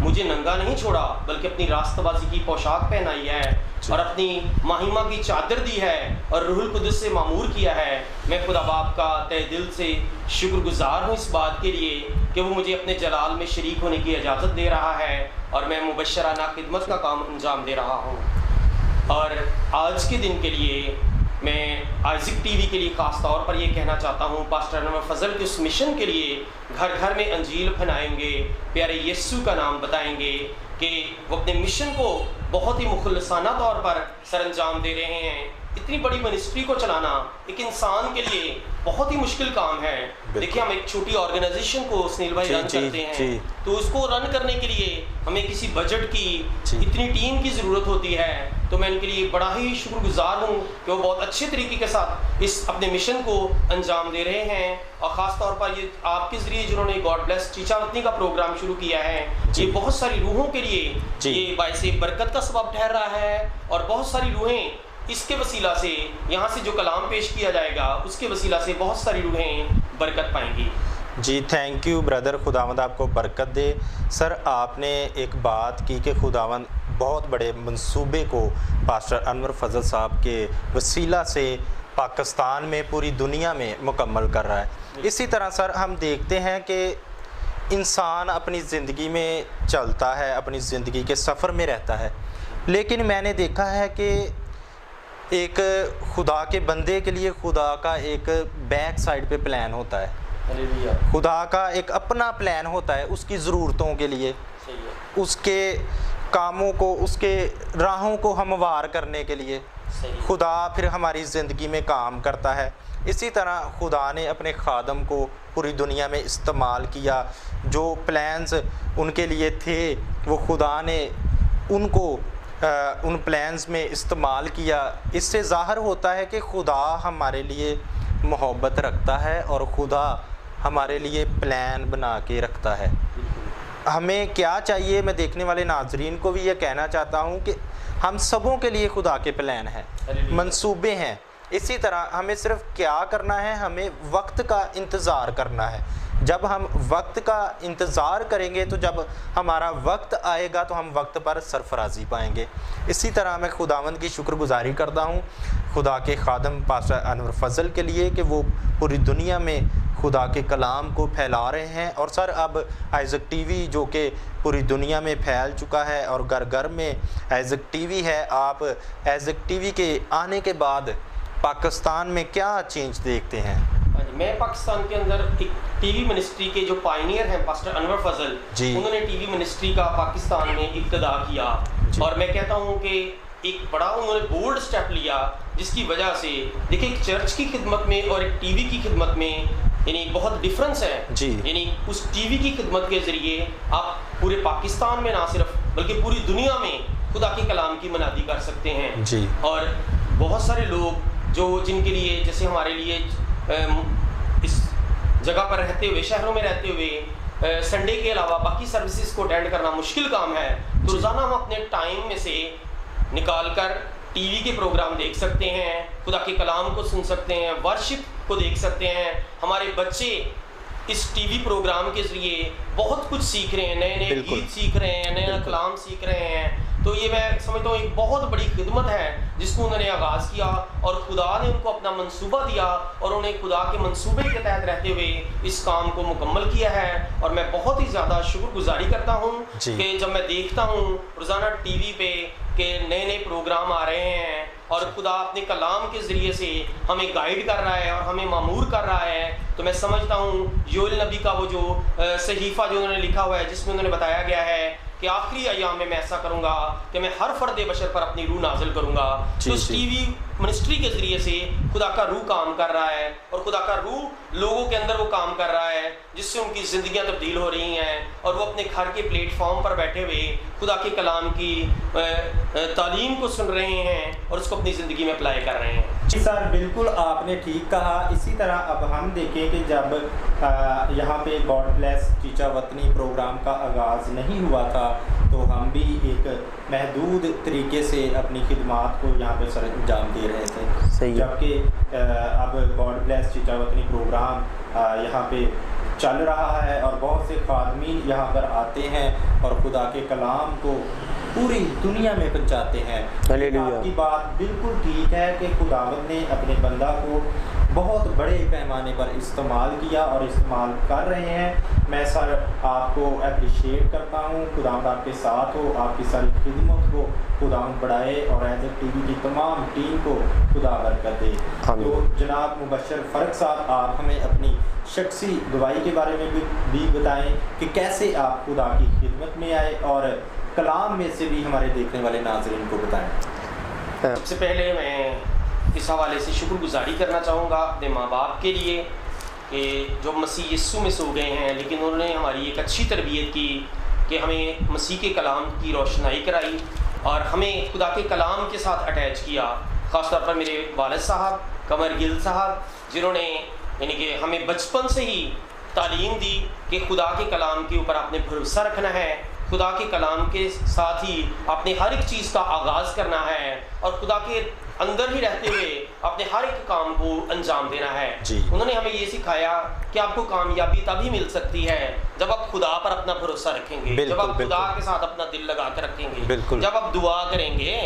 مجھے ننگا نہیں چھوڑا بلکہ اپنی راستہ بازی کی پوشاک پہنائی ہے اور اپنی ماہیمہ کی چادر دی ہے اور روح القدس سے معمور کیا ہے. میں خدا باپ کا تہ دل سے شکر گزار ہوں اس بات کے لیے کہ وہ مجھے اپنے جلال میں شریک ہونے کی اجازت دے رہا ہے اور میں مبشرانہ خدمت کا کام انجام دے رہا ہوں. اور آج کے دن کے لیے میں آئزک ٹی وی کے لیے خاص طور پر یہ کہنا چاہتا ہوں، پاسٹر انور فضل کے اس مشن کے لیے گھر گھر میں انجیل پھیلائیں گے، پیارے یسوع کا نام بتائیں گے کہ وہ اپنے مشن کو بہت ہی مخلصانہ طور پر سر انجام دے رہے ہیں. اتنی بڑی منسٹری کو چلانا ایک انسان کے لیے بہت ہی مشکل کام ہے. دیکھیں ہم ایک چھوٹی آرگنائزیشن کو سنیل بھائی رن کرتے ہیں تو اس کو رن کرنے کے لیے ہمیں کسی بجٹ کی اتنی ٹیم کی ضرورت ہوتی ہے. تو میں ان کے لیے بڑا ہی شکر گزار ہوں کہ وہ بہت اچھے طریقے کے ساتھ اس اپنے مشن کو انجام دے رہے ہیں. اور خاص طور پر یہ آپ کے ذریعے جنہوں نے گاڈ بلیس چیچا وطنی کا پروگرام شروع کیا ہے، یہ بہت ساری روحوں کے لیے یہ باعث برکت کا سبب ٹھہر رہا ہے اور بہت ساری روحیں اس کے وسیلہ سے یہاں سے جو کلام پیش کیا جائے گا اس کے وسیلہ سے بہت ساری روحیں برکت پائیں گی. جی تھینک یو بردر، خداوند آپ کو برکت دے. سر آپ نے ایک بات کی کہ خداوند بہت بڑے منصوبے کو پاسٹر انور فضل صاحب کے وسیلہ سے پاکستان میں پوری دنیا میں مکمل کر رہا ہے. اسی طرح سر ہم دیکھتے ہیں کہ انسان اپنی زندگی میں چلتا ہے، اپنی زندگی کے سفر میں رہتا ہے، لیکن میں نے دیکھا ہے کہ ایک خدا کے بندے کے لیے خدا کا ایک بیک سائڈ پہ پلان ہوتا ہے. خدا کا ایک اپنا پلان ہوتا ہے اس کی ضرورتوں کے لیے، اس کے کاموں کو، اس کے راہوں کو ہموار کرنے کے لیے خدا پھر ہماری زندگی میں کام کرتا ہے. اسی طرح خدا نے اپنے خادم کو پوری دنیا میں استعمال کیا. جو پلانز ان کے لیے تھے وہ خدا نے ان کو ان پلانز میں استعمال کیا. اس سے ظاہر ہوتا ہے کہ خدا ہمارے لیے محبت رکھتا ہے اور خدا ہمارے لیے پلان بنا کے رکھتا ہے. ہمیں کیا چاہیے، میں دیکھنے والے ناظرین کو بھی یہ کہنا چاہتا ہوں کہ ہم سبوں کے لیے خدا کے پلان ہیں، منصوبے ہیں. اسی طرح ہمیں صرف کیا کرنا ہے، ہمیں وقت کا انتظار کرنا ہے. جب ہم وقت کا انتظار کریں گے تو جب ہمارا وقت آئے گا تو ہم وقت پر سرفرازی پائیں گے. اسی طرح میں خداوند کی شکر گزاری کرتا ہوں خدا کے خادم پاسٹر انور فضل کے لیے کہ وہ پوری دنیا میں خدا کے کلام کو پھیلا رہے ہیں. اور سر اب آئزک ٹی وی جو کہ پوری دنیا میں پھیل چکا ہے اور گھر گھر میں آئزک ٹی وی ہے، آپ آئزک ٹی وی کے آنے کے بعد پاکستان میں کیا چینج دیکھتے ہیں؟ میں پاکستان کے اندر ایک ٹی وی منسٹری کے جو پائنیئر ہیں پاسٹر انور فضل، انہوں نے ٹی وی منسٹری کا پاکستان میں ابتدا کیا. اور میں کہتا ہوں کہ ایک بڑا انہوں نے بولڈ سٹیپ لیا جس کی وجہ سے دیکھیں ایک چرچ کی خدمت میں اور ایک ٹی وی کی خدمت میں یعنی بہت ڈفرنس ہے. یعنی اس ٹی وی کی خدمت کے ذریعے آپ پورے پاکستان میں نہ صرف بلکہ پوری دنیا میں خدا کے کلام کی منادی کر سکتے ہیں. اور بہت سارے لوگ جو جن کے لیے جیسے ہمارے لیے اس جگہ پر رہتے ہوئے، شہروں میں رہتے ہوئے سنڈے کے علاوہ باقی سروسز کو اٹینڈ کرنا مشکل کام ہے، تو روزانہ ہم اپنے ٹائم میں سے نکال کر ٹی وی کے پروگرام دیکھ سکتے ہیں، خدا کے کلام کو سن سکتے ہیں، ورشپ کو دیکھ سکتے ہیں. ہمارے بچے اس ٹی وی پروگرام کے ذریعے بہت کچھ سیکھ رہے ہیں، نئے نئے گیت سیکھ رہے ہیں، نیا کلام سیکھ رہے ہیں. تو یہ میں سمجھتا ہوں ایک بہت بڑی خدمت ہے جس کو انہوں نے آغاز کیا اور خدا نے ان کو اپنا منصوبہ دیا اور انہوں نے خدا کے منصوبے کے تحت رہتے ہوئے اس کام کو مکمل کیا ہے. اور میں بہت ہی زیادہ شکر گزاری کرتا ہوں کہ جب میں دیکھتا ہوں روزانہ ٹی وی پہ کہ نئے نئے پروگرام آ رہے ہیں اور خدا اپنے کلام کے ذریعے سے ہمیں گائیڈ کر رہا ہے اور ہمیں معمور کر رہا ہے. تو میں سمجھتا ہوں یوئیل نبی کا وہ جو صحیفہ جو انہوں نے لکھا ہوا ہے جس میں انہوں نے بتایا گیا ہے کہ آخری ایام میں ایسا کروں گا کہ میں ہر فرد بشر پر اپنی روح نازل کروں گا. تو اس ٹی وی منسٹری کے ذریعے سے خدا کا روح کام کر رہا ہے اور خدا کا روح لوگوں کے اندر وہ کام کر رہا ہے جس سے ان کی زندگیاں تبدیل ہو رہی ہیں اور وہ اپنے گھر کے پلیٹ فارم پر بیٹھے ہوئے خدا کے کلام کی تعلیم کو سن رہے ہیں اور اس کو اپنی زندگی میں اپلائی کر رہے ہیں. جی سر بالکل آپ نے ٹھیک کہا. اسی طرح اب ہم دیکھیں کہ جب یہاں پہ گاڈ بلیس چیچا وطنی پروگرام کا آغاز نہیں ہوا تھا تو ہم بھی ایک محدود طریقے سے اپنی خدمات کو یہاں پہ سر انجام دے رہے تھے. جبکہ اب گاڈ بلیس چیچا وطنی پروگرام یہاں پہ چل رہا ہے اور بہت سے خادمین یہاں پر آتے ہیں اور خدا کے کلام کو پوری دنیا میں پہنچاتے ہیں۔ آپ کی بات بالکل ٹھیک ہے کہ خداوند نے اپنے بندہ کو بہت بڑے پیمانے پر استعمال کیا اور استعمال کر رہے ہیں۔ میں سر آپ کو اپریشیٹ کرتا ہوں، خداوند آپ کے ساتھ ہو، آپ کی ساری خدمت کو خداوند بڑھائے اور ایزر ٹی وی کی تمام ٹیم کو خدا برکت دے۔ تو جناب مبشر فرق صاحب، آپ ہمیں اپنی شخصی گواہی کے بارے میں بھی بتائیں کہ کیسے آپ خدا کی خدمت میں آئے، اور کلام میں سے بھی ہمارے دیکھنے والے ناظرین کو بتائیں۔ سب سے پہلے میں اس حوالے سے شکر گزاری کرنا چاہوں گا اپنے ماں باپ کے لیے کہ جو مسیح یسوع میں سو گئے ہیں، لیکن انہوں نے ہماری ایک اچھی تربیت کی کہ ہمیں مسیح کے کلام کی روشنائی کرائی اور ہمیں خدا کے کلام کے ساتھ اٹیچ کیا۔ خاص طور پر میرے والد صاحب قمر گل صاحب، جنہوں نے یعنی کہ ہمیں بچپن سے ہی تعلیم دی کہ خدا کے کلام کے اوپر آپ نے بھروسہ رکھنا ہے، خدا کے کلام کے ساتھ ہی اپنے ہر ایک چیز کا آغاز کرنا ہے اور خدا کے اندر ہی رہتے ہوئے اپنے ہر ایک کام کو انجام دینا ہے۔ انہوں نے ہمیں یہ سکھایا کہ آپ کو کامیابی تبھی مل سکتی ہے جب آپ خدا پر اپنا بھروسہ رکھیں گے، جب آپ خدا کے ساتھ اپنا دل لگا کر رکھیں گے، جب آپ دعا کریں گے۔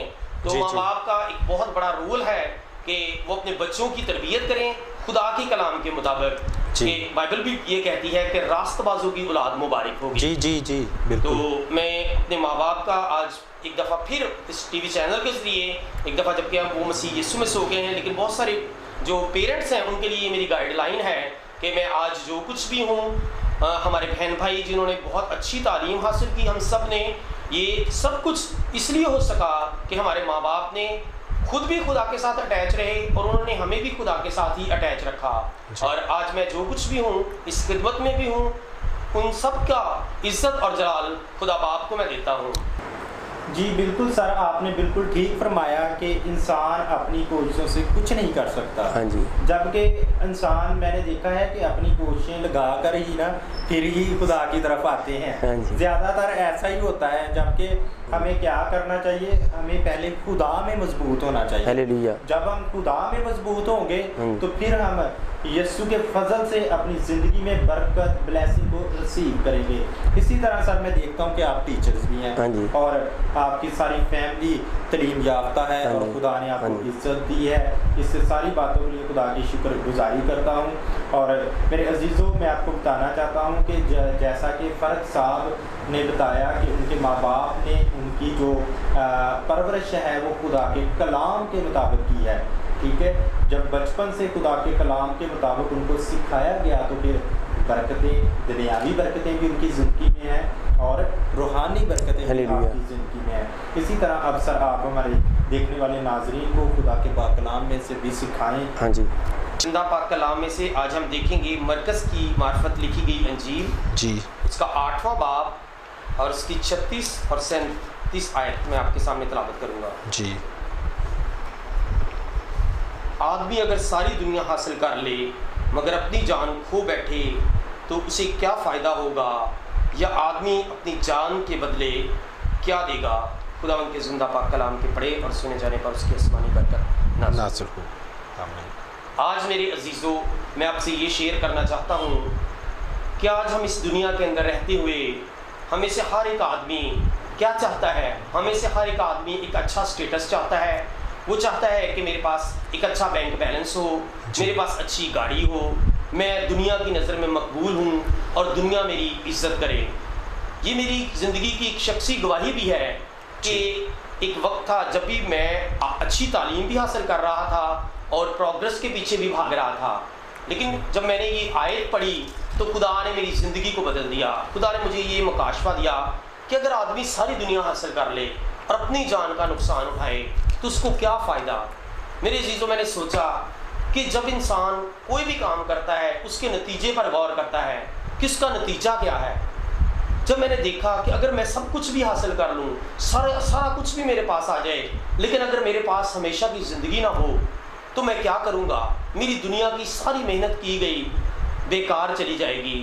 تو ماں باپ کا ایک بہت بڑا رول ہے کہ وہ اپنے بچوں کی تربیت کریں خدا کے کلام کے مطابق۔ کہ بائبل بھی یہ کہتی ہے کہ راست بازوں کی اولاد مبارک ہوگی۔ جی تو میں اپنے ماں باپ کا آج ایک دفعہ پھر اس ٹی وی چینل کے ذریعے ایک دفعہ، جبکہ وہ مسیح یسوع میں سو گئے ہیں، لیکن بہت سارے جو پیرنٹس ہیں ان کے لیے میری گائیڈ لائن ہے کہ میں آج جو کچھ بھی ہوں، ہمارے بہن بھائی جنہوں نے بہت اچھی تعلیم حاصل کی، ہم سب نے یہ سب کچھ اس لیے ہو سکا کہ ہمارے ماں باپ نے خود بھی خدا کے ساتھ اٹیچ رہے اور انہوں نے ہمیں بھی خدا کے ساتھ ہی اٹیچ رکھا۔ اور آج میں جو کچھ بھی ہوں، اس خدمت میں بھی ہوں، ان سب کا عزت اور جلال خدا باپ کو میں دیتا ہوں۔ جی بالکل سر، آپ نے بالکل ٹھیک فرمایا کہ انسان اپنی کوششوں سے کچھ نہیں کر سکتا، جبکہ انسان میں نے دیکھا ہے کہ اپنی کوششیں لگا کر ہی نا پھر ہی خدا کی طرف آتے ہیں۔ زیادہ تر ایسا ہی ہوتا ہے، جبکہ ہمیں کیا کرنا چاہیے؟ ہمیں پہلے خدا میں مضبوط ہونا چاہیے۔ جب ہم خدا میں مضبوط ہوں گے تو پھر ہم یسوع کے فضل سے اپنی زندگی میں برکت بلیسنگ کو ریسیو کریں گے۔ اسی طرح سر میں دیکھتا ہوں کہ آپ ٹیچرز بھی ہیں اور آپ کی ساری فیملی تعلیم یافتہ ہے اور خدا نے آپ کو عزت دی ہے۔ اس سے ساری باتوں کے لیے خدا کی شکر گزاری کرتا ہوں۔ اور میرے عزیزوں، میں آپ کو بتانا چاہتا ہوں کہ جیسا کہ فرق صاحب نے بتایا کہ ان کے ماں باپ نے ان کی جو پرورش ہے وہ خدا کے کلام کے مطابق کی ہے، ٹھیک ہے۔ جب بچپن سے خدا کے کلام کے مطابق ان کو سکھایا گیا تو پھر برکتیں، دنیاوی برکتیں بھی ان کی زندگی میں ہیں اور روحانی برکتیں بھی آپ کی زندگی میں ہیں۔ اسی طرح اب سر آپ ہمارے دیکھنے والے ناظرین کو خدا کے پاک کلام میں سے بھی سکھائیں۔ زندہ پاک کلام میں سے آج ہم دیکھیں گے مرکز کی معرفت لکھی گئی انجیل، اس کا 8واں باب اور اس کی 36 اور 37 آیت میں آپ کے سامنے تلاوت کروں گا۔ آدمی اگر ساری دنیا حاصل کر لے مگر اپنی جان کھو بیٹھے تو اسے کیا فائدہ ہوگا، یا آدمی اپنی جان کے بدلے کیا دے گا؟ خداوند کے زندہ پاک کلام کے پڑھے اور سنے جانے پر اس کی آسمانی برکت نازل ہو۔ آج میرے عزیزوں، میں آپ سے یہ شیئر کرنا چاہتا ہوں کہ آج ہم اس دنیا کے اندر رہتے ہوئے ہمیں سے ہر ایک آدمی کیا چاہتا ہے؟ ہمیں سے ہر ایک آدمی ایک اچھا سٹیٹس چاہتا ہے۔ وہ چاہتا ہے کہ میرے پاس ایک اچھا بینک بیلنس ہو، میرے پاس اچھی گاڑی ہو، میں دنیا کی نظر میں مقبول ہوں اور دنیا میری عزت کرے۔ یہ میری زندگی کی ایک شخصی گواہی بھی ہے کہ ایک وقت تھا جب بھی میں اچھی تعلیم بھی حاصل کر رہا تھا اور پروگرس کے پیچھے بھی بھاگ رہا تھا، لیکن جب میں نے یہ آیت پڑھی تو خدا نے میری زندگی کو بدل دیا۔ خدا نے مجھے یہ مکاشفہ دیا کہ اگر آدمی ساری دنیا حاصل کر لے اور اپنی جان کا نقصان اٹھائے تو اس کو کیا فائدہ؟ میرے عزیزوں، میں نے سوچا کہ جب انسان کوئی بھی کام کرتا ہے اس کے نتیجے پر غور کرتا ہے کہ اس کا نتیجہ کیا ہے۔ جب میں نے دیکھا کہ اگر میں سب کچھ بھی حاصل کر لوں، سارا کچھ بھی میرے پاس آ جائے، لیکن اگر میرے پاس ہمیشہ کی زندگی نہ ہو تو میں کیا کروں گا؟ میری دنیا کی ساری محنت کی گئی بیکار چلی جائے گی۔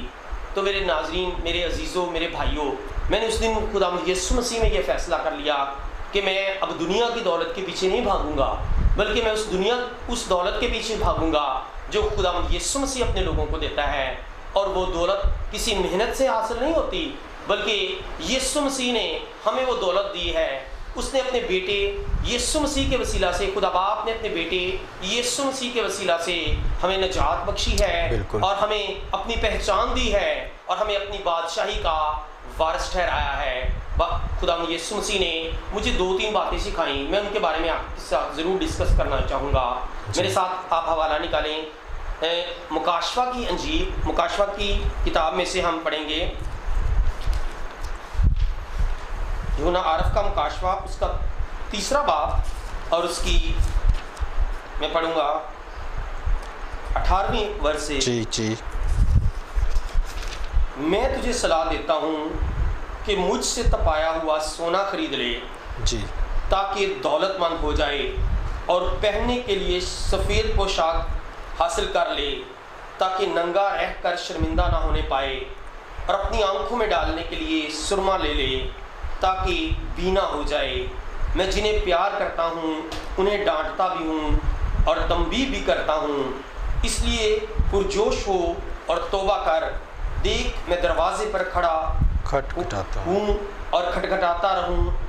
تو میرے ناظرین، میرے عزیزوں، میرے بھائیوں، میں نے اس دن خدا یسوع مسیح میں یہ فیصلہ کر لیا کہ میں اب دنیا کی دولت کے پیچھے نہیں بھاگوں گا، بلکہ میں اس دولت کے پیچھے بھاگوں گا جو خدا یسوع مسیح اپنے لوگوں کو دیتا ہے۔ اور وہ دولت کسی محنت سے حاصل نہیں ہوتی، بلکہ یسوع مسیح نے ہمیں وہ دولت دی ہے۔ اس نے اپنے بیٹے یسوع مسیح کے وسیلہ سے، خدا باپ نے اپنے بیٹے یسوع مسیح کے وسیلہ سے ہمیں نجات بخشی ہے، اور ہمیں اپنی پہچان دی ہے، اور ہمیں اپنی بادشاہی کا وارث ٹھہرایا ہے۔ خدا یسوع مسیح نے مجھے 2-3 باتیں سکھائیں، میں ان کے بارے میں آپ کے ساتھ ضرور ڈسکس کرنا چاہوں گا۔ میرے ساتھ آپ حوالہ نکالیں، مکاشفہ کی انجیل، مکاشفہ کی کتاب میں سے ہم پڑھیں گے یوحنا عارف کا مکاشفہ، اس کا 3 باب، اور اس کی میں پڑھوں گا 18ویں ورس سے۔ جی میں تجھے صلاح دیتا ہوں کہ مجھ سے تپایا ہوا سونا خرید لے، جی، تاکہ دولت مند ہو جائے، اور پہننے کے لیے سفید پوشاک حاصل کر لے، تاکہ ننگا رہ کر شرمندہ نہ ہونے پائے، اور اپنی آنکھوں میں ڈالنے کے لیے سرما لے لے، تاکہ بینا ہو جائے۔ میں جنہیں پیار کرتا ہوں انہیں ڈانٹتا بھی ہوں اور تنبیہ بھی کرتا ہوں، اس لیے پرجوش ہو اور توبہ کر۔ دیکھ میں دروازے پر کھڑا ہوں اور کھٹکھٹاتا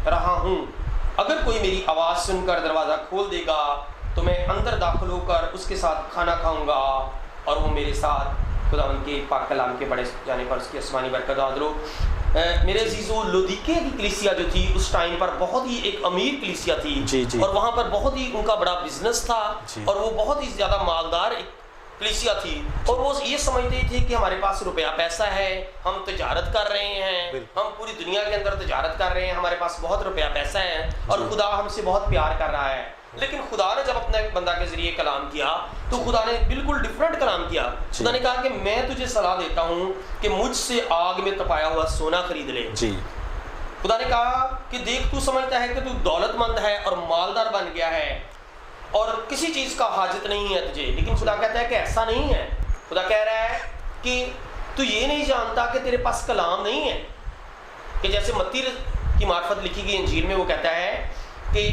رہا ہوں، اگر کوئی میری آواز سن کر دروازہ کھول دے گا تو میں اندر داخل ہو کر اس کے ساتھ کھانا کھاؤں گا اور وہ میرے ساتھ۔ خدا ان کے پاک کلام کے بڑے جانے پر اس کی آسمانی برکت حاضر ہو۔ میرے عزیزو، لودیکے کی کلیسیا جو تھی اس ٹائم پر بہت ہی ایک امیر کلیسیا تھی، اور وہاں پر بہت ہی ان کا بڑا بزنس تھا، اور وہ بہت ہی زیادہ مالدار ایک کلیسیا تھی، اور وہ یہ سمجھتے تھے کہ ہمارے پاس روپیہ پیسہ ہے، ہم تجارت کر رہے ہیں، ہم پوری دنیا کے اندر تجارت کر رہے ہیں، ہمارے پاس بہت روپیہ پیسہ ہے، اور خدا ہم سے بہت پیار کر رہا ہے۔ لیکن خدا نے جب اپنے بندہ کے ذریعے کلام کیا تو خدا نے بالکل ڈفرینٹ کلام کیا۔ خدا نے کہا کہ میں تجھے صلاح دیتا ہوں کہ مجھ سے آگ میں تپایا ہوا سونا خرید لے۔ خدا نے کہا کہ دیکھ تو سمجھتا ہے کہ تو دولت مند ہے اور مالدار بن گیا ہے اور کسی چیز کا حاجت نہیں ہے تجھے، لیکن خدا کہتا ہے کہ ایسا نہیں ہے۔ خدا کہہ رہا ہے کہ تو یہ نہیں جانتا کہ تیرے پاس کلام نہیں ہے، کہ جیسے متی کی معرفت لکھی گئی انجیل میں وہ کہتا ہے کہ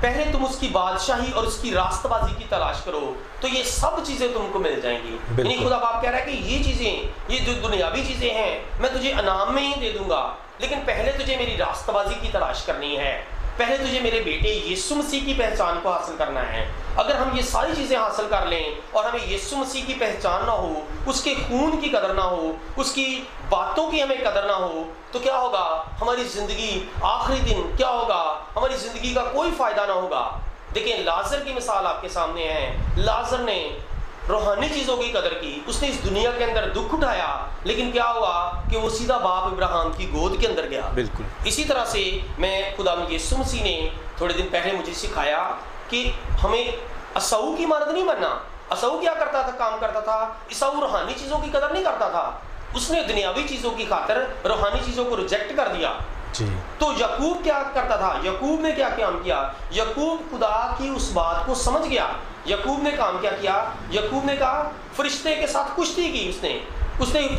پہلے تم اس کی بادشاہی اور اس کی راست بازی کی تلاش کرو تو یہ سب چیزیں تم کو مل جائیں گی۔ یعنی خدا باپ کہہ رہا ہے کہ یہ چیزیں، یہ جو دنیاوی چیزیں ہیں میں تجھے انعام میں ہی دے دوں گا، لیکن پہلے تجھے میری راست بازی کی تلاش کرنی ہے، پہلے تجھے میرے بیٹے یسوع مسیح کی پہچان کو حاصل کرنا ہے۔ اگر ہم یہ ساری چیزیں حاصل کر لیں اور ہمیں یسوع مسیح کی پہچان نہ ہو، اس کے خون کی قدر نہ ہو، اس کی باتوں کی ہمیں قدر نہ ہو، تو کیا ہوگا؟ ہماری زندگی آخری دن کیا ہوگا؟ ہماری زندگی کا کوئی فائدہ نہ ہوگا۔ دیکھیں لازر کی مثال آپ کے سامنے ہے۔ لازر نے روحانی چیزوں کی قدر کی، اس نے اس دنیا کے اندر دکھ اٹھایا، لیکن کیا ہوا کہ وہ سیدھا باپ ابراہیم کی گود کے اندر گیا۔ بالکل اسی طرح سے میں خدا یسوع مسیح نے تھوڑے دن پہلے مجھے سکھایا کہ ہمیں عیساؤ کی مانند نہیں بننا۔ عیساؤ کیا کرتا تھا؟ کام کرتا تھا، عیساؤ روحانی چیزوں کی قدر نہیں کرتا تھا، اس نے دنیاوی چیزوں کی خاطر روحانی چیزوں کو ریجیکٹ کر دیا۔ تو یعقوب کیا کرتا تھا؟ یعقوب نے کیا کام کیا؟ یعقوب خدا کی اس بات کو سمجھ گیا۔ یعقوب نے کام کیا کیا؟ یعقوب نے کہا فرشتے کے ساتھ کشتی کی، اس نے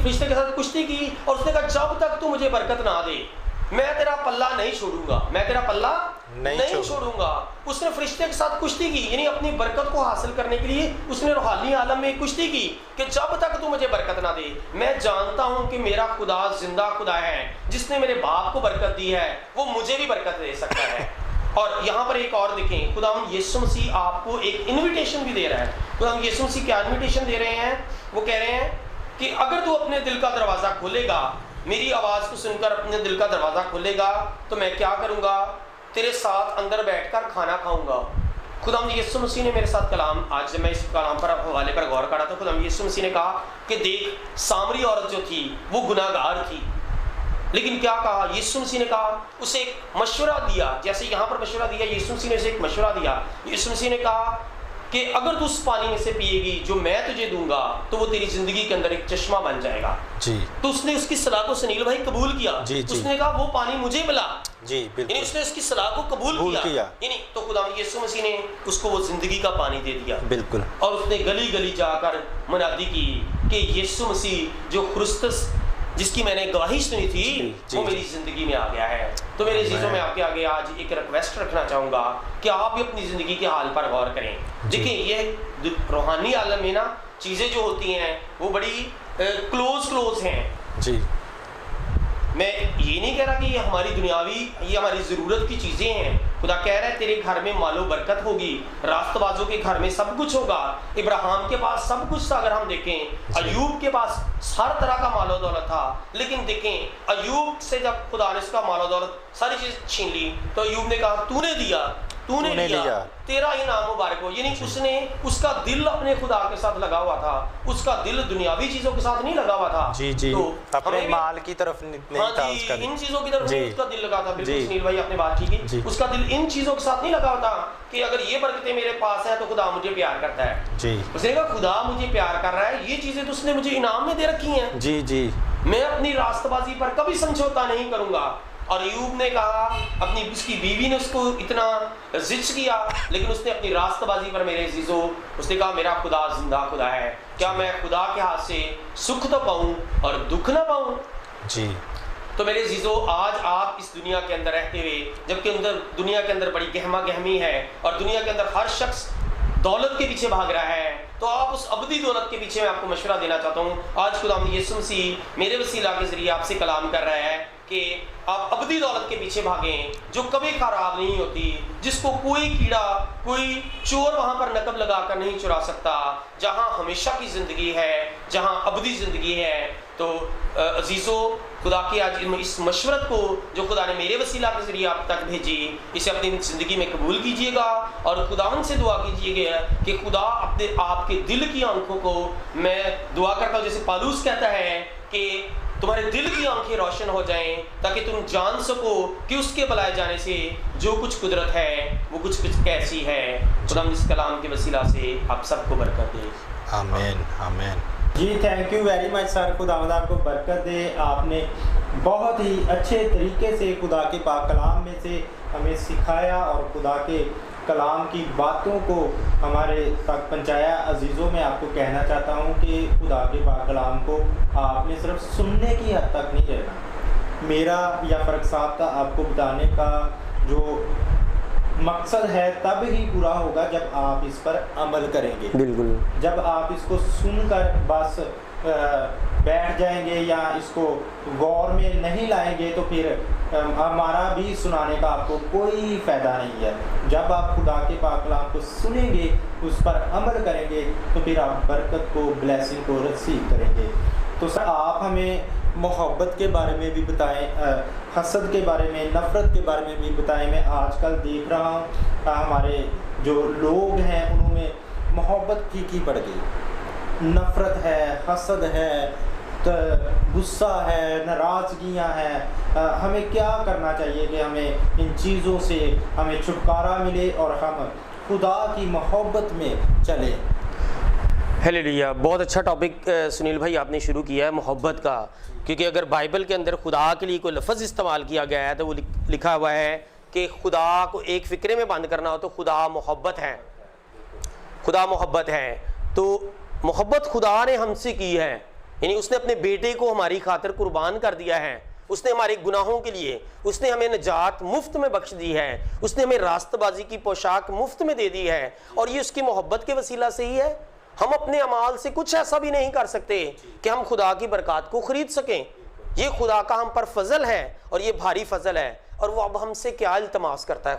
فرشتے کے ساتھ کشتی کی، اور اس نے کہا جب تک تو مجھے برکت نہ دے میں تیرا پلہ نہیں چھوڑوں گا، میں تیرا پلہ نہیں چھوڑوں گا۔ اس نے فرشتے کے ساتھ کشتی کی، یعنی اپنی برکت کو حاصل کرنے کے لیے اس نے روحانی عالم میں کشتی کی کہ جب تک تو مجھے برکت نہ دے میں جانتا ہوں کہ میرا خدا زندہ خدا ہے، جس نے میرے باپ کو برکت دی ہے وہ مجھے بھی برکت دے سکتا ہے۔ اور یہاں پر ایک اور دیکھیں، خدا یسوع مسیح آپ کو ایک انویٹیشن بھی دے رہا ہے۔ خدا یسوع مسیح کیا انویٹیشن دے رہے ہیں؟ وہ کہہ رہے ہیں کہ اگر تو اپنے دل کا دروازہ کھولے گا، میری آواز کو سن کر اپنے دل کا دروازہ کھولے گا تو میں کیا کروں گا؟ تیرے ساتھ اندر بیٹھ کر کھانا کھاؤں گا۔ خدا یسوع مسیح نے میرے ساتھ کلام، آج جب میں اس کلام پر حوالے پر غور کر رہا تھا، خدا یسوع مسیح نے کہا کہ دیکھ سامری عورت جو تھی وہ گناہ گار تھی، لیکن کیا کہا یسوع مسیح نے؟ کہا اسے ایک مشورہ دیا، جیسے یہاں پر مشورہ دیا، یسوع مسیح نے اسے ایک مشورہ دیا۔ یسوع مسیح نے کہا کہ اگر تو اس پانی میں سے پیے گی جو میں تجھے دوں گا تو وہ تیری زندگی کے اندر ایک چشمہ بن جائے گا۔ تو اس نے اس کی صلاح کو سنیل بھائی قبول کیا۔ اس نے کہا وہ پانی مجھے ملا، یعنی اس نے اس کی صلاح کو قبول کیا، یعنی تو خدا یسوع مسیح نے اس کو وہ زندگی کا پانی دے دیا۔ بالکل۔ اور اس نے گلی گلی جا کر منادی کی کہ یسوع مسیح جو خرستس جس کی میں نے گواہی سنی تھی وہ میری زندگی میں آ گیا ہے۔ تو میرے عزیزوں میں آپ کے آگے آج ایک ریکویسٹ رکھنا چاہوں گا کہ آپ بھی اپنی زندگی کے حال پر غور کریں۔ دیکھیں یہ روحانی عالم میں نا چیزیں جو ہوتی ہیں وہ بڑی کلوز ہیں جی. میں یہ نہیں کہہ رہا کہ یہ ہماری دنیاوی یہ ہماری ضرورت کی چیزیں ہیں. خدا کہہ رہا ہے تیرے گھر میں مال و برکت ہوگی, راست بازوں کے گھر میں سب کچھ ہوگا. ابراہیم کے پاس سب کچھ تھا, اگر ہم دیکھیں ایوب کے پاس ہر طرح کا مال و دولت تھا, لیکن دیکھیں ایوب سے جب خدا نے اس کا مال و دولت ساری چیز چھین لی تو ایوب نے کہا تو نے دیا, تو نے لیا, تیرا ہی نام مبارک ہو. یعنی اس نے اس کا دل اپنے خدا کے ساتھ لگا ہوا تھا, اس کا دل دنیاوی چیزوں کے ساتھ نہیں لگا ہوا تھا. جی جی, اپنے مال کی طرف نہیں تھا اس کا, ان چیزوں کی طرف نہیں اس کا دل لگا تھا. بالکل سنیل بھائی آپ نے بات کی کہ اس کا دل ان چیزوں کے ساتھ نہیں لگا ہوتا کہ اگر یہ برکتیں میرے پاس ہیں تو خدا مجھے پیار کرتا ہے. جی, اس نے کہا خدا مجھے پیار کر رہا ہے, یہ چیزیں تو اس نے مجھے انعام میں دے رکھی ہیں. جی جی, میں اپنی راست بازی پر کبھی سمجھوتا نہیں کروں گا. اور ایوب نے کہا, اپنی اس کی بیوی نے اس کو اتنا زج کیا, لیکن اس نے اپنی راست بازی پر میرے عزیزو اس نے کہا میرا خدا زندہ خدا ہے, کیا میں خدا کے ہاتھ سے سکھ تو پاؤں اور دکھ نہ پاؤں. جی, تو میرے عزیزو آج آپ اس دنیا کے اندر رہتے ہوئے, جبکہ دنیا کے اندر بڑی گہما گہمی ہے اور دنیا کے اندر ہر شخص دولت کے پیچھے بھاگ رہا ہے, تو آپ اس ابدی دولت کے پیچھے میں آپ کو مشورہ دینا چاہتا ہوں. آج خداوند یسوع مسیح میرے وسیلہ کے ذریعے آپ سے کلام کر رہا ہے کہ آپ ابدی دولت کے پیچھے بھاگیں جو کبھی خراب نہیں ہوتی, جس کو کوئی کیڑا کوئی چور وہاں پر نقب لگا کر نہیں چرا سکتا, جہاں ہمیشہ کی زندگی ہے, جہاں ابدی زندگی ہے. تو عزیزو خدا کی آج اس مشورت کو جو خدا نے میرے وسیلہ کے ذریعے آپ تک بھیجی, اسے اپنی زندگی میں قبول کیجئے گا اور خداوند سے دعا کیجئے گا کہ خدا اپنے آپ کے دل کی آنکھوں کو, میں دعا کرتا ہوں جیسے پالوس کہتا ہے کہ تمہارے دل کی آنکھیں روشن ہو جائیں تاکہ تم جان سکو کہ اس کے بلائے جانے سے جو کچھ قدرت ہے وہ کچھ کیسی ہے. خدا اس کلام کے وسیلہ سے آپ سب کو برکت دے. آمین آمین. جی تھینک یو ویری مچ سر, خداوند آپ کو برکت دے. آپ نے بہت ہی اچھے طریقے سے خدا کے پاک کلام میں سے ہمیں سکھایا اور خدا کے کلام کی باتوں کو ہمارے تک پہنچایا. عزیزوں میں آپ کو کہنا چاہتا ہوں کہ خدا کے پاک کلام کو آپ نے صرف سننے کی حد تک نہیں رہنا. میرا یا فرق صاحب کا آپ کو بتانے کا جو مقصد ہے تب ہی پورا ہوگا جب آپ اس پر عمل کریں گے. بالکل, جب آپ اس کو سن کر بس بیٹھ جائیں گے یا اس کو غور میں نہیں لائیں گے تو پھر ہمارا بھی سنانے کا آپ کو کوئی فائدہ نہیں ہے. جب آپ خدا کے پاک کلام کو سنیں گے, اس پر عمل کریں گے تو پھر آپ برکت کو, بلیسنگ کو ریسیو کریں گے. تو سر آپ ہمیں محبت کے بارے میں بھی بتائیں, حسد کے بارے میں, نفرت کے بارے میں بھی بتائیں. میں آج کل دیکھ رہا ہوں ہمارے جو لوگ ہیں انہوں میں محبت پھیکی پڑ گئی, نفرت ہے, حسد ہے, غصہ ہے, ناراضگیاں ہیں. ہمیں کیا کرنا چاہیے کہ ہمیں ان چیزوں سے ہمیں چھٹکارا ملے اور ہم خدا کی محبت میں چلیں. ہیلیلویا. بہت اچھا ٹاپک سنیل بھائی آپ نے شروع کیا ہے محبت کا, کیونکہ اگر بائبل کے اندر خدا کے لیے کوئی لفظ استعمال کیا گیا ہے تو وہ لکھا ہوا ہے کہ خدا کو ایک فکرے میں بند کرنا ہو تو خدا محبت ہے. خدا محبت ہے. تو محبت خدا نے ہم سے کی ہے, یعنی اس نے اپنے بیٹے کو ہماری خاطر قربان کر دیا ہے. اس نے ہمارے گناہوں کے لیے, اس نے ہمیں نجات مفت میں بخش دی ہے, اس نے ہمیں راست بازی کی پوشاک مفت میں دے دی ہے, اور یہ اس کی محبت کے وسیلہ سے ہی ہے. ہم اپنے اعمال سے کچھ ایسا بھی نہیں کر سکتے کہ ہم خدا کی برکات کو خرید سکیں. یہ خدا کا ہم پر فضل ہے اور یہ بھاری فضل ہے, اور وہ اب ہم سے کیا التماس کرتا ہے.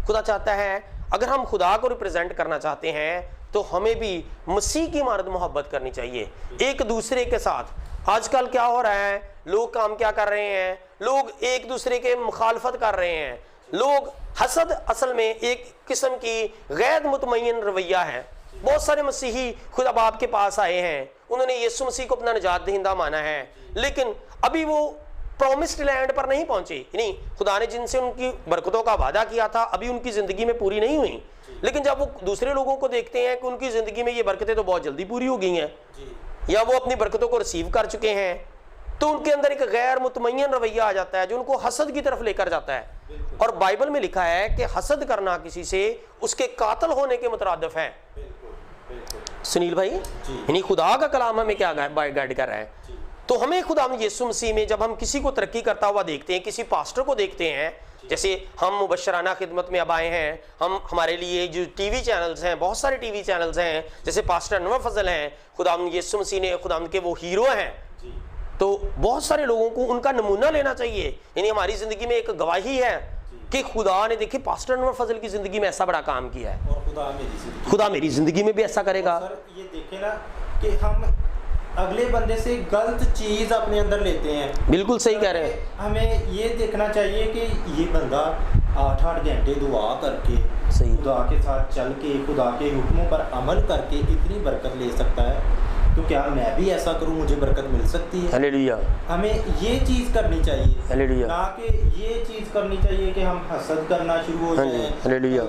خدا چاہتا ہے اگر ہم خدا کو ریپرزینٹ کرنا چاہتے ہیں تو ہمیں بھی مسیح کی مانند محبت کرنی چاہیے ایک دوسرے کے ساتھ. آج کل کیا ہو رہا ہے, لوگ کام کیا کر رہے ہیں, لوگ ایک دوسرے کے مخالفت کر رہے ہیں. لوگ حسد اصل میں ایک قسم کی غیر مطمئن رویہ ہے. بہت سارے مسیحی خدا باپ کے پاس آئے ہیں, انہوں نے یسوع مسیح کو اپنا نجات دہندہ مانا ہے, لیکن ابھی وہ پرومسڈ لینڈ پر نہیں پہنچے. یعنی خدا نے جن سے ان کی برکتوں کا وعدہ کیا تھا ابھی ان کی زندگی میں پوری نہیں ہوئی, لیکن جب وہ دوسرے لوگوں کو دیکھتے ہیں کہ ان کی زندگی میں یہ برکتیں تو بہت جلدی پوری ہو گئی ہیں یا وہ اپنی برکتوں کو ریسیو کر چکے ہیں, تو ان کے اندر ایک غیر مطمئن رویہ آ جاتا ہے جو ان کو حسد کی طرف لے کر جاتا ہے. اور بائبل میں لکھا ہے کہ حسد کرنا کسی سے اس کے قاتل ہونے کے مترادف ہے. سنیل بھائی, یعنی خدا کا کلام ہمیں کیا گائیڈ کر رہا ہے. تو ہمیں خدا یسوع مسیح میں جب ہم کسی کو ترقی کرتا ہوا دیکھتے ہیں, کسی پاسٹر کو دیکھتے ہیں, جیسے ہم مبشرانہ خدمت میں اب آئے ہیں، ہمارے لیے جو ٹی وی چینلز ہیں، بہت سارے ٹی وی چینلز ہیں، جیسے پاسٹر انور فضل ہیں، خداوند یسوع مسیح نے خداوند کے وہ ہیرو ہیں، تو بہت سارے لوگوں کو ان کا نمونہ لینا چاہیے. یعنی ہماری زندگی میں ایک گواہی ہے کہ خدا نے دیکھیں پاسٹر انور فضل کی زندگی میں ایسا بڑا کام کیا ہے، اور خدا میری زندگی میں بھی ایسا کرے گا. سر یہ دیکھیں نا کہ ہم اگلے بندے سے غلط چیز اپنے اندر لیتے ہیں. بالکل صحیح کہہ رہے ہیں. ہمیں یہ دیکھنا چاہیے کہ یہ بندہ 8-8 گھنٹے دعا کر کے خدا کے ساتھ چل کے خدا کے حکموں پر عمل کر کے اتنی برکت لے سکتا ہے، تو کیا میں بھی ایسا کروں مجھے برکت مل سکتی ہے. ہلیلویا. ہمیں یہ چیز کرنی چاہیے، ہلیلویا. نہ کہ یہ چیز کرنی چاہیے کہ ہم حسد کرنا شروع ہو جائیں، ہلیلویا،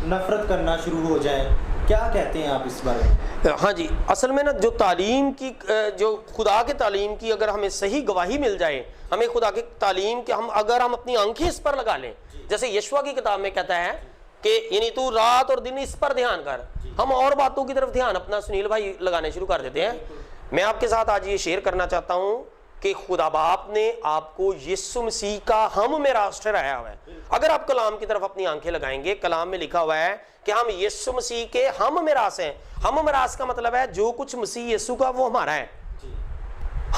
نفرت کرنا شروع ہو جائیں. کیا کہتے ہیں آپ اس بارے میں؟ ہاں جی، اصل میں نا جو تعلیم کی، جو خدا کے تعلیم کی اگر ہمیں صحیح گواہی مل جائے، ہمیں خدا کی تعلیم کہ اگر ہم اپنی آنکھیں اس پر لگا لیں، جیسے یشوع کی کتاب میں کہتا ہے کہ یعنی تو رات اور دن اس پر دھیان کر، ہم اور باتوں کی طرف دھیان اپنا سنیل بھائی لگانے شروع کر دیتے ہیں. میں آپ کے ساتھ آج یہ شیئر کرنا چاہتا ہوں کہ خدا باپ نے آپ کو یسوع مسیح کا ہم میراث ٹھہرایا ہوا ہے. اگر آپ کلام کی طرف اپنی آنکھیں لگائیں گے، کلام میں لکھا ہوا ہے کہ ہم یسوع مسیح کے ہم میراث ہیں. ہم میراث کا مطلب ہے جو کچھ مسیح یسوع کا وہ ہمارا ہے.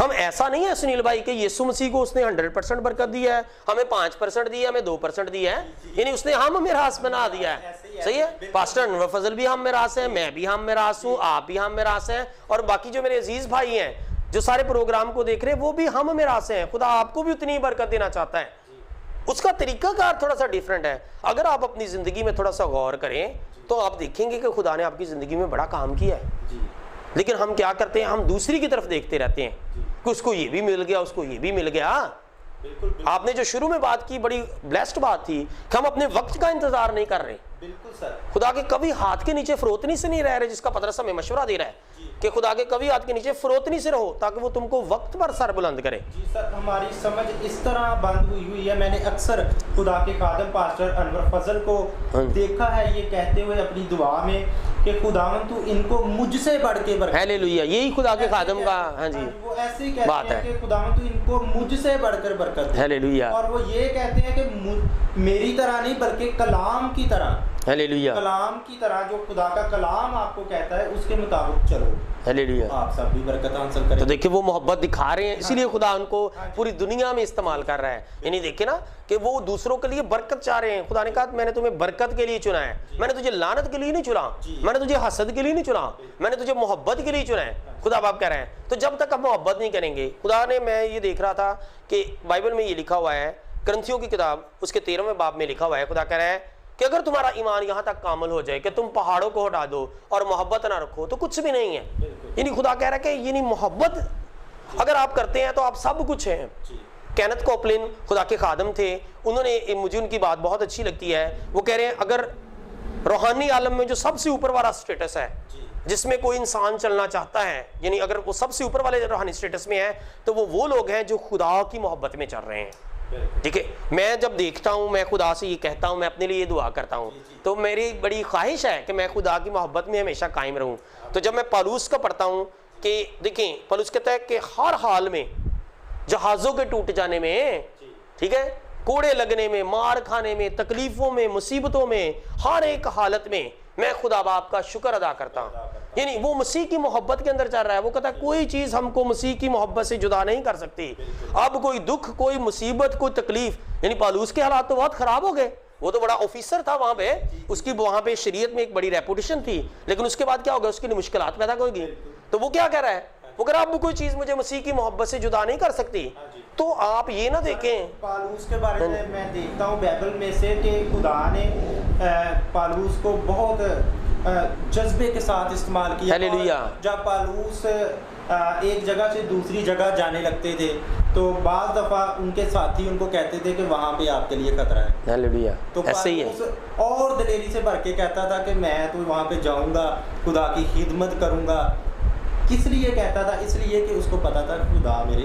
ہم ایسا نہیں ہے سنیل بھائی کہ یسوع مسیح کو اس نے 100% برکت دی ہے، ہمیں 5% دی ہے، ہمیں 2% دی ہے، یعنی اس نے ہم میراث بنا دیا ہے. صحیح ہے. پاسٹر انور فضل بھی ہم میراث ہیں، میں بھی ہم میراث ہوں، آپ بھی ہم میراث ہیں، اور باقی جو میرے عزیز بھائی ہیں جو سارے پروگرام کو دیکھ رہے ہیں وہ بھی ہم میراث ہیں. خدا آپ کو بھی اتنی برکت دینا چاہتا ہے. اس کا طریقہ کار تھوڑا سا ڈیفرنٹ ہے. اگر آپ اپنی زندگی میں تھوڑا سا غور کریں تو آپ دیکھیں گے کہ خدا نے آپ کی زندگی میں بڑا کام کیا ہے. لیکن ہم کیا کرتے ہیں، ہم دوسری کی طرف دیکھتے رہتے ہیں کہ اس کو یہ بھی مل گیا، اس کو یہ بھی مل گیا. آپ نے جو شروع میں بات کی بڑی بلیسڈ بات تھی کہ ہم اپنے وقت کا انتظار نہیں کر رہے. بالکل سر. خدا کے کبھی ہاتھ کے نیچے فروتنی سے نہیں رہ رہے، جس کا پترس ہمیں مشورہ دے رہا ہے کہ خدا کے کبھی ہاتھ کے نیچے فروتنی سے رہو تاکہ وہ تم کو وقت پر سر بلند کرے. جی سر، ہماری سمجھ اس طرح بند ہوئی ہے. میں نے اکثر خدا کے خادم پاسٹر انور فضل کو دیکھا ہے یہ کہتے ہوئے اپنی دعا میں کہ خداوند تو ان کو مجھ سے بڑھ کے برکت. ہیلیلویا. یہی خدا کے خادم کا ہاں جی وہ ایسے ہی کہتے ہیں کہ خداوند تو ان کو مجھ سے بڑھ کر برکت. ہیلیلویا. اور وہ یہ کہتے ہیں کہ میری طرح نہیں بلکہ کلام کی طرح. ہیلیلویا. کلام کی طرح جو خدا کا کلام آپ کو کہتا ہے اس کے مطابق چلو. ہیلیلویا. آپ سب بھی برکت حاصل کریں. تو دیکھیں وہ محبت دکھا رہے ہیں، اسی لیے خدا ان کو پوری دنیا میں استعمال کر رہا ہے. یعنی دیکھیں نا کہ وہ دوسروں کے لیے برکت چاہ رہے ہیں. خدا نے کہا میں نے تمہیں برکت کے لیے چنا ہے، میں نے تجھے لعنت کے لیے نہیں چنا، میں نے تجھے حسد کے لیے نہیں چنا، میں نے تجھے محبت کے لیے چنا ہے. خدا باپ کہہ رہے ہیں تو جب تک ہم محبت نہیں کریں گے، خدا نے، میں یہ دیکھ رہا تھا کہ بائبل میں یہ لکھا ہوا ہے، کرنتھیوں کی کتاب اس کے 13ویں باب میں لکھا ہوا ہے، خدا کہہ رہا ہے کہ اگر تمہارا ایمان یہاں تک کامل ہو جائے کہ تم پہاڑوں کو ہٹا دو اور محبت نہ رکھو تو کچھ بھی نہیں ہے. یعنی خدا کہہ رہا ہے کہ یعنی محبت اگر آپ کرتے ہیں تو آپ سب کچھ ہیں. کینتھ کوپلن خدا کے خادم تھے، انہوں نے، مجھے ان کی بات بہت اچھی لگتی ہے. وہ کہہ رہے ہیں اگر روحانی عالم میں جو سب سے اوپر والا سٹیٹس ہے جس میں کوئی انسان چلنا چاہتا ہے، یعنی اگر وہ سب سے اوپر والے روحانی سٹیٹس میں ہے تو وہ لوگ ہیں جو خدا کی محبت میں چل رہے ہیں. ٹھیک ہے. میں جب دیکھتا ہوں، میں خدا سے یہ کہتا ہوں، میں اپنے لیے یہ دعا کرتا ہوں، تو میری بڑی خواہش ہے کہ میں خدا کی محبت میں ہمیشہ قائم رہوں. تو جب میں پالوس کا پڑھتا ہوں کہ دیکھیں پالوس کہتا ہے کہ ہر حال میں، جہازوں کے ٹوٹ جانے میں، ٹھیک ہے، کوڑے لگنے میں، مار کھانے میں، تکلیفوں میں، مصیبتوں میں، ہر ایک حالت میں میں خدا باپ کا شکر ادا کرتا ہوں. یعنی وہ مسیح کی محبت کے اندر چل رہا ہے. وہ کہتا ہے کوئی چیز ہم کو مسیح کی محبت سے جدا نہیں کر سکتی. اب کوئی دکھ، کوئی مصیبت، کوئی تکلیف، یعنی پالوس کے حالات تو بہت خراب ہو گئے. وہ تو بڑا آفیسر تھا وہاں پہ، اس کی وہاں پہ شریعت میں ایک بڑی ریپوٹیشن تھی، لیکن اس کے بعد کیا ہوگا، اس کے لیے مشکلات پیدا ہوگی. تو وہ کیا کہہ رہا ہے، وہ کہہ رہا ہے اب کوئی چیز مجھے مسیح کی محبت سے جدا نہیں کر سکتی. تو آپ یہ نہ دیکھیں. پالوس کے بارے میں دیکھتا ہوں بائبل میں سے کہ خدا نے پالوس کو بہت جذبے کے ساتھ استعمال کیا. جب پالوس ایک جگہ سے دوسری جگہ جانے لگتے تھے تو بعض دفعہ ان کے ساتھی ان کو کہتے تھے کہ وہاں پہ آپ کے لیے خطرہ ہے. تو پالوس اور دلیری سے بھر کے کہتا تھا کہ میں تو وہاں پہ جاؤں گا، خدا کی خدمت کروں گا. کس لیے کہتا تھا؟ اس لیے کہ اس کو پتا تھا خدا میرے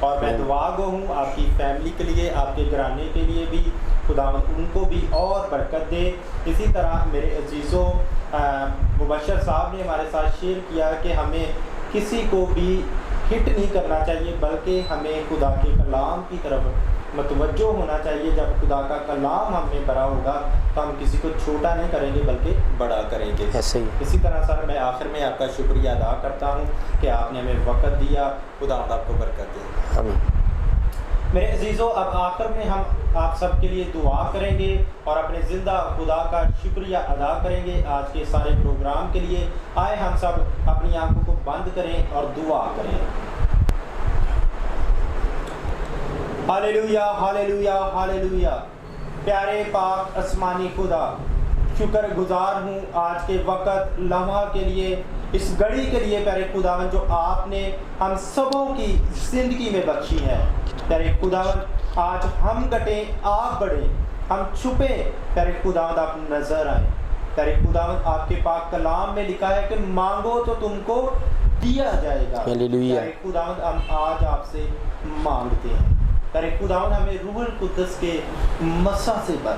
اور میں دعا گو ہوں آپ کی فیملی کے لیے، آپ کے گھرانے کے لیے بھی خداوند ان کو بھی اور برکت دے۔ اسی طرح میرے عزیزوں، مبشر صاحب نے ہمارے ساتھ شیئر کیا کہ ہمیں کسی کو بھی ہٹ نہیں کرنا چاہیے، بلکہ ہمیں خدا کے کلام کی طرف متوجہ ہونا چاہیے۔ جب خدا کا کلام ہم میں بڑا ہوگا تو ہم کسی کو چھوٹا نہیں کریں گے بلکہ بڑا کریں گے۔ ایسے ہی اسی طرح سر میں آخر میں آپ کا شکریہ ادا کرتا ہوں کہ آپ نے ہمیں وقت دیا، خدا آپ کو برکت دے۔ آمین۔ میرے عزیزوں، اب آخر میں ہم آپ سب کے لیے دعا کریں گے اور اپنے زندہ خدا کا شکریہ ادا کریں گے آج کے سارے پروگرام کے لیے۔ آئے ہم سب اپنی آنکھوں کو بند کریں اور دعا کریں۔ ہاللیلویا، ہاللیلویا، ہاللیلویا۔ پیارے پاک آسمانی خدا، شکر گزار ہوں آج کے وقت لمحہ کے لیے، اس گھڑی کے لیے پیارے خداوند جو آپ نے ہم سبوں کی زندگی میں بخشی ہے۔ پیارے خداوند آج ہم گھٹیں آپ بڑھیں، ہم چھپے پیارے خداوند آپ نظر آئیں۔ پیارے خداوند آپ کے پاک کلام میں لکھا ہے کہ مانگو تو تم کو دیا جائے گا۔ پیارے خداوند ہم آج آپ سے مانگتے ہیں۔ پیارے خداوند ہمیں روح القدس کے مسح سے بھر۔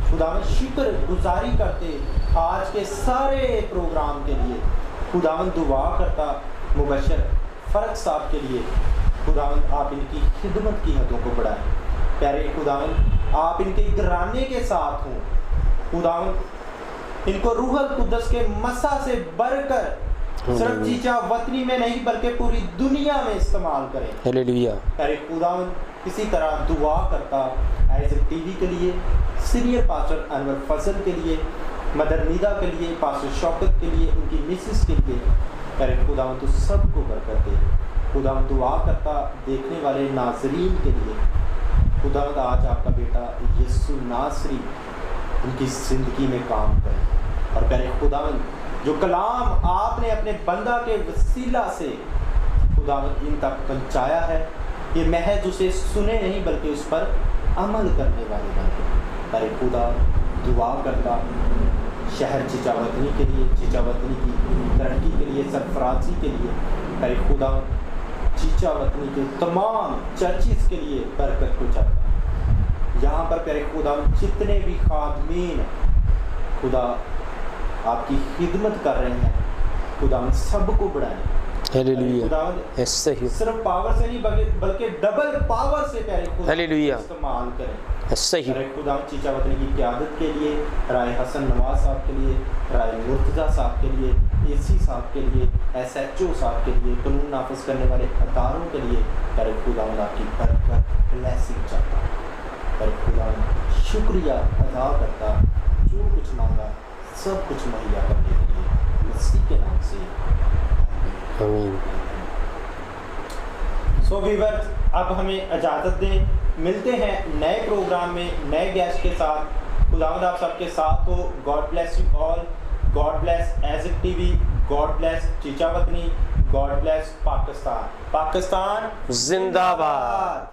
خداوند شکر گزاری کرتے آج کے سارے پروگرام کے لیے۔ خداوند دعا کرتا مبشر فرق صاحب کے لیے، خداوند آپ ان کی خدمت کی حدوں کو بڑھائیں۔ پیارے خداوند آپ ان کے گھرانے کے ساتھ ہوں۔ خداوند ان کو روح القدس کے مسح سے بھر کر صرف چیچا وطنی میں نہیں بلکہ پوری دنیا میں استعمال کریں۔ ہلیلویا۔ پیارے خداوند اسی طرح دعا کرتا آئزک ٹی وی کے لیے، سینئر پاسٹر انور فضل کے لیے، مدر نیدا کے لیے، پاسٹر شوکت کے لیے، ان کی مسز کے لیے۔ پیارے خداوند تو سب کو برکت دے۔ خداوند دعا کرتا دیکھنے والے ناظرین کے لیے۔ خداوند آج آپ کا بیٹا یسوع ناصری ان کی زندگی میں کام کرے، اور پیارے خداوند جو کلام آپ نے اپنے بندہ کے وسیلہ سے خداوند ان تک پہنچایا ہے، یہ محض اسے سنے نہیں بلکہ اس پر عمل کرنے والے بنے۔ پیارے خدا دعا کرتا شہر چیچا وطنی کے لیے، چیچا وطنی کی ترقی کے لیے، سرفرازی کے لیے۔ پیارے خدا چیچا وطنی کے تمام چرچز کے لیے برکت کو چاہتا۔ یہاں پر پیارے خدا جتنے بھی خادمین خدا آپ کی خدمت کر رہے ہیں، خدا سب کو بڑھائیں۔ ایسے ہی صرف پاور سے نہیں بلکہ ڈبل پاور سے پیارے خدا استعمال کریں۔ ایسے ہی خدا چیچا وطنی کی قیادت کے لیے، رائے حسن نواز صاحب کے لیے، رائے مرتضیٰ صاحب کے لیے، اے سی صاحب کے لیے، ایس ایچ او صاحب کے لیے، قانون نافذ کرنے والے اداروں کے لیے پیارے خدا آپ کی برکت بلیسنگ چاہتا ہے۔ پیارے خدا شکریہ ادا کرتا، جو کچھ مانگا سب کچھ مہیا کرنے کے لیے مسیح کے نام سے آمین۔ سو ویورز، اب ہمیں اجازت دیں، ملتے ہیں نئے پروگرام میں نئے گیسٹ کے ساتھ۔ خداوند آپ سب کے ساتھ ہو۔ God bless you all. God bless Isaac TV وی، God bless Chichawatni, God bless Pakistan. Pakistan زندہ باد۔